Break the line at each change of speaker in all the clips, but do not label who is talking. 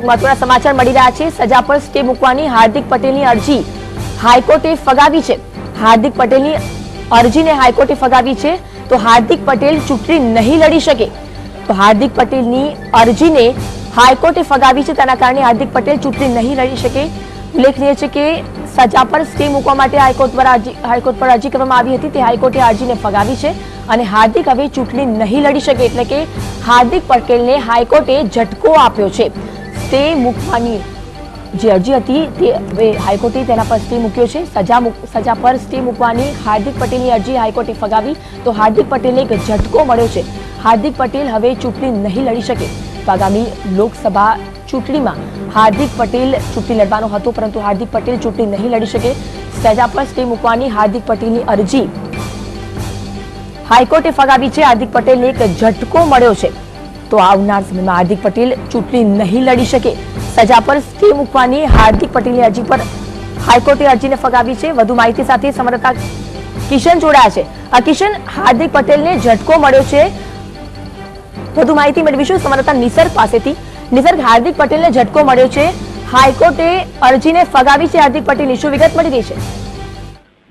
મહત્વના સમાચાર મળી રહ્યા છે। સજા પર સ્ટે મૂકવાની હાર્દિક પટેલની અરજી હાઈકોર્ટે ફગાવી છે। હાર્દિક પટેલની અરજીને હાઈકોર્ટે ફગાવી છે તો હાર્દિક પટેલ ચૂંટણી નહીં લડી શકે। તો હાર્દિક પટેલની અરજીને હાઈકોર્ટે ફગાવી છે, તેના કારણે હાર્દિક પટેલ ચૂંટણી નહીં લડી શકે। ઉલ્લેખનીય છે કે સજા પર સ્ટે મૂકવા માટે હાઈકોર્ટ પર અરજી કરવામાં આવી હતી, તે હાઈકોર્ટે અરજીને ફગાવી છે અને હાર્દિક હવે ચૂંટણી નહીં લડી શકે, એટલે કે હાર્દિક પટેલને હાઈકોર્ટે ઝટકો આપ્યો છે। સ્ટે મૂકવાની જે અરજી હતી તે હવે હાઈકોર્ટે તેના પર સ્ટે મૂક્યો છે। સજા પર સ્ટે મૂકવાની હાર્દિક પટેલની અરજી હાઈકોર્ટે ફગાવી તો હાર્દિક પટેલને એક ઝટકો મળ્યો છે। હાર્દિક પટેલ હવે ચૂંટણી નહીં લડી શકે। આગામી લોકસભા ચૂંટણીમાં હાર્દિક પટેલ ચૂંટણી લડવાનો હતો, પરંતુ હાર્દિક પટેલ ચૂંટણી નહીં લડી શકે। સજા પર સ્ટે મૂકવાની હાર્દિક પટેલની અરજી હાઈકોર્ટે ફગાવી છે। હાર્દિક પટેલને એક ઝટકો મળ્યો છે, તો આવનાર સમયમાં હાર્દિક પટેલ ચૂંટણી નહીં લડી શકે। સજા પર સ્ટે મૂકવાની હાર્દિક પટેલની અરજી પર હાઈકોર્ટે અરજીને ફગાવી છે। વધુ માહિતી સાથે સમરતા કિશન જોડાયા છે। કિશન, હાર્દિક પટેલને ઝટકો મળ્યો છે, વધુ માહિતી મેળવીશું સમરતા નિસર્ગ પાસેથી। નિસર્ગ, હાર્દિક પટેલને ઝટકો મળ્યો છે, હાઈકોર્ટે અરજીને ફગાવી છે હાર્દિક પટેલની, શું વિગત મળી રહી છે?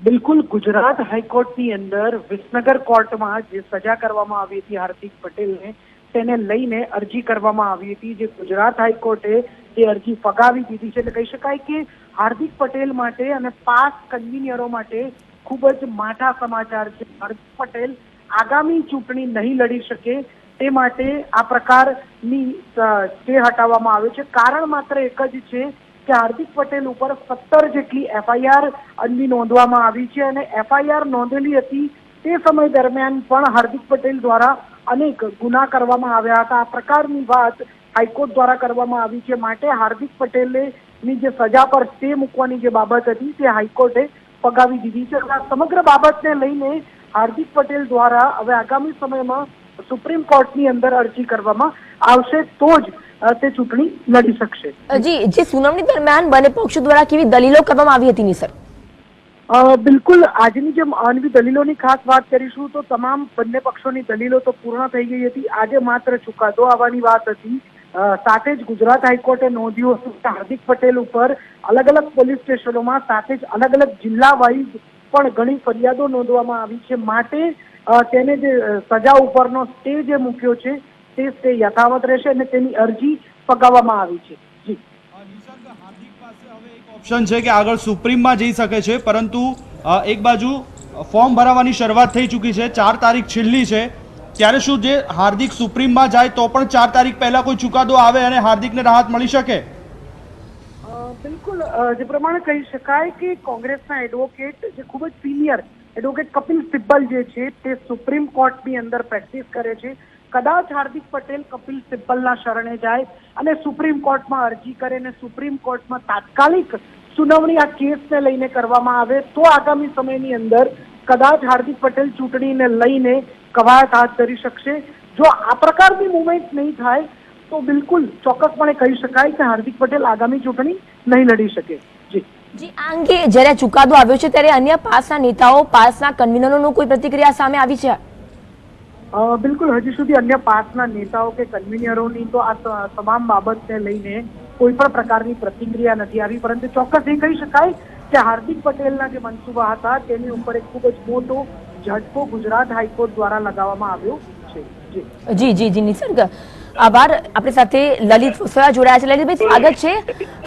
બિલકુલ, ગુજરાત હાઈકોર્ટની અંદર વિસનગર કોર્ટમાં જે સજા કરવામાં આવી હતી હાર્દિક પટેલને, તેને લઈને અરજી કરવામાં આવી હતી, જે ગુજરાત હાઈકોર્ટે એ અરજી ફગાવી દીધી છે। એટલે કહી શકાય કે હાર્દિક પટેલ માટે અને પાસ કન્વીનરો માટે ખૂબ જ માઠા સમાચાર છે। હાર્દિક પટેલ આગામી ચૂંટણી નહીં લડી શકે તે માટે આ પ્રકારની સ્ટે હટાવવામાં આવ્યો છે। કારણ માત્ર એક જ છે કે હાર્દિક પટેલ ઉપર 17 જેટલી એફઆઈઆર નોંધવામાં આવી છે અને એફઆઈઆર નોંધેલી હતી તે સમય દરમિયાન પણ હાર્દિક પટેલ દ્વારા અનેક ગુના કરવામાં આવ્યા હતા। આ પ્રકારની વાત હાઈકોર્ટ દ્વારા કરવામાં આવી છે, માટે હાર્દિક પટેલની જે સજા પર સ્ટે મૂકવાની જે બાબત હતી તે હાઈકોર્ટે ફગાવી દીધી છે। આ સમગ્ર બાબતને લઈને હાર્દિક પટેલ દ્વારા હવે આગામી સમયમાં સુપ્રીમ કોર્ટની અંદર અરજી કરવામાં આવશે, તો જ તે ચૂંટણી લડી શકશે।
જી, જે સુનાવણી દરમિયાન બંને પક્ષો દ્વારા કેવી દલીલો કરવામાં આવી હતી નિસર્ગ?
બિલકુલ, આજની જે માનવી દલીલોની ખાસ વાત કરીશું તો તમામ બંને પક્ષોની દલીલો તો પૂર્ણ થઈ ગઈ હતી। આજે માત્ર ચુકાદો આવવાની વાત હતી। સાથે જ ગુજરાત હાઈકોર્ટે નોંધ્યું હતું કે હાર્દિક પટેલ ઉપર અલગ અલગ પોલીસ સ્ટેશનોમાં સાથે જ અલગ અલગ જિલ્લા વાઇઝ પણ ઘણી ફરિયાદો નોંધવામાં આવી છે, માટે તેને જે સજા ઉપરનો સ્ટે જે મૂક્યો છે તે સ્ટે યથાવત રહેશે અને તેની અરજી ફગાવવામાં આવી છે। જી,
હાર્દિક પાસે હવે એક ઓપ્શન છે કે આગળ સુપ્રીમમાં જઈ શકે છે, પરંતુ એક બાજુ ફોર્મ ભરાવાની શરૂઆત થઈ ચૂકી છે, 4 તારીખ છેલ્લી છે, ત્યારે શું જે હાર્દિક સુપ્રીમમાં જાય તો પણ 4 તારીખ પહેલા કોઈ ચુકાદો આવે અને હાર્દિકને રાહત મળી શકે?
બિલકુલ, જે પ્રમાણે કહી શકાય કે કોંગ્રેસના એડવોકેટ જે ખૂબ જ સિનિયર એડવોકેટ કપિલ સિબ્બલ જે છે તે સુપ્રીમ કોર્ટની અંદર પ્રેક્ટિસ કરે છે। કદાચ હાર્દિક પટેલ કપિલ સિબ્બલના શરણે જાય અને સુપ્રીમ કોર્ટમાં અરજી કરે અને સુપ્રીમ કોર્ટમાં તાત્કાલિક સુનાવણી આ કેસને લઈને કરવામાં આવે તો આગામી સમયની અંદર કદાચ હાર્દિક પટેલ ચૂંટણીને લઈને કવાયત હાથ ધરી શકશે। જો આ પ્રકારની મુવમેન્ટ નહીં થાય તો બિલકુલ ચોક્કસપણે કહી શકાય કે હાર્દિક પટેલ આગામી ચૂંટણી નહીં લડી શકે।
જી, આ અંગે જ્યારે ચુકાદો આવ્યો છે ત્યારે અન્ય પાસના નેતાઓ, પાસના કન્વીનરોનો કોઈ પ્રતિક્રિયા સામે આવી છે?
બિલકુલ, હજી સુધી અન્ય પાસના નેતાઓ કે કન્વીનરોની તો આ તમામ બાબતને લઈને કોઈ પણ પ્રકારની પ્રતિક્રિયા નથી આવી, પરંતુ ચોક્કસ એ કહી શકાય કે હાર્દિક પટેલના જે મનસુબા હતા તેની ઉપર એક ખૂબ જ મોટો ઝટકો ગુજરાત હાઈકોર્ટ દ્વારા લગાવવામાં આવ્યો છે।
જી જી જી નિસર્ગ, આભાર। આપણી સાથે લલિત વસોયા જોડાયા છે। લલિતભાઈ, સ્વાગત છે।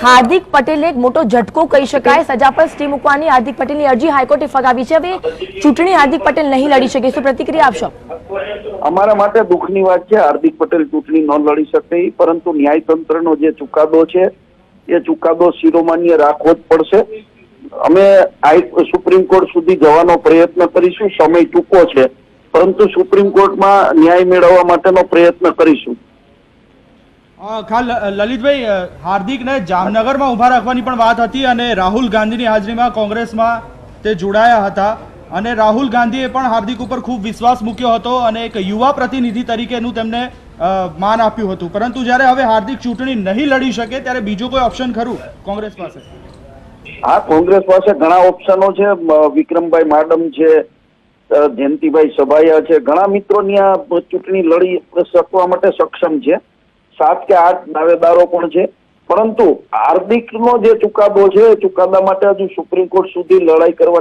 હાર્દિક પટેલને એક મોટો ઝટકો કહી શકાય, સજા પર સ્ટે મૂકવાની હાર્દિક પટેલની અરજી હાઈકોર્ટે ફગાવી છે, હવે ચૂંટણી હાર્દિક પટેલ નહીં લડી શકે, શું પ્રતિક્રિયા આપશો?
અમારા માટે દુઃખની વાત છે, હાર્દિક પટેલ ચૂંટણી ન લડી શકે, પરંતુ ન્યાયતંત્રનો જે ચુકાદો છે એ ચુકાદો શિરોમાન્ય રાખવો જ પડશે। અમે સુપ્રીમ કોર્ટ સુધી જવાનો પ્રયત્ન કરીશું, સમય ટૂંકો છે, પરંતુ સુપ્રીમ કોર્ટમાં ન્યાય મેળવવા માટેનો પ્રયત્ન કરીશું।
લલિતભાઈ, હાર્દિકને જામનગરમાં ઉભા રાખવાની પણ વાત હતી અને રાહુલ ગાંધીની હાજરીમાં કોંગ્રેસમાં તે જોડાયા હતા અને રાહુલ ગાંધીએ પણ હાર્દિક ઉપર ખૂબ વિશ્વાસ મૂક્યો હતો અને એક યુવા પ્રતિનિધિ તરીકેનું તેમને માન આપ્યું હતું, પરંતુ જ્યારે હવે હાર્દિક ચૂંટણી નહીં લડી શકે ત્યારે બીજો કોઈ ઓપ્શન ખરું કોંગ્રેસ પાસે?
હા, કોંગ્રેસ પાસે ઘણા ઓપ્શનો છે। વિક્રમભાઈ માડમ છે, જયંતિભાઈ સભાયા છે, ઘણા મિત્રો ચૂંટણી લડી શકવા માટે સક્ષમ છે। 7 કે 8 દાવેદારો પણ છે। પરંતુ હાર્દિકનો જે ચુકાદો છે એ ચુકાદા માટે હજુ સુપ્રીમ કોર્ટ સુધી લડાઈ કરવા